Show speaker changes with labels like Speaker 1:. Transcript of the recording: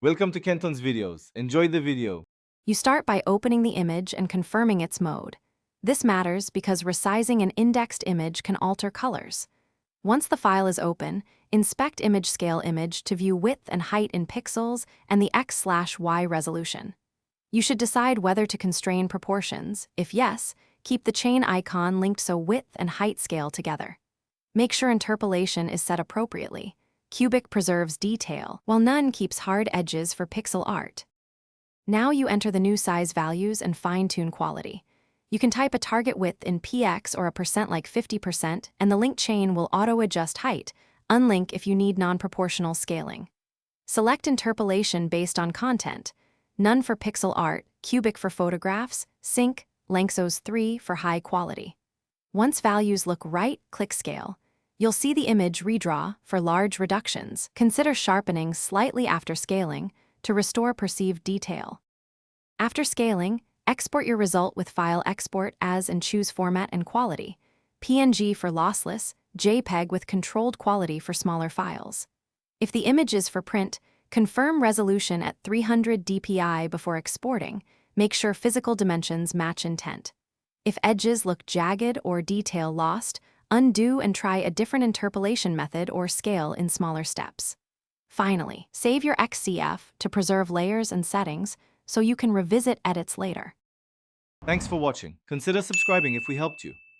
Speaker 1: Welcome to Kenton's videos. Enjoy the video.
Speaker 2: You start by opening the image and confirming its mode. This matters because resizing an indexed image can alter colors. Once the file is open, inspect image scale image to view width and height in pixels and the x/y resolution. You should decide whether to constrain proportions. If yes, keep the chain icon linked so width and height scale together. Make sure interpolation is set appropriately. Cubic preserves detail, while none keeps hard edges for pixel art. Now you enter the new size values and fine-tune quality. You can type a target width in px or a percent like 50%, and the link chain will auto-adjust height, unlink if you need non-proportional scaling. Select interpolation based on content, none for pixel art, cubic for photographs, sync, Lanczos 3 for high quality. Once values look right, click Scale. You'll see the image redraw for large reductions. Consider sharpening slightly after scaling to restore perceived detail. After scaling, export your result with File Export As and choose Format and Quality. PNG for lossless, JPEG with controlled quality for smaller files. If the image is for print, confirm resolution at 300 dpi before exporting. Make sure physical dimensions match intent. If edges look jagged or detail lost, undo and try a different interpolation method or scale in smaller steps. Finally, save your XCF to preserve layers and settings so you can revisit edits later.
Speaker 1: Thanks for watching. Consider subscribing if we helped you.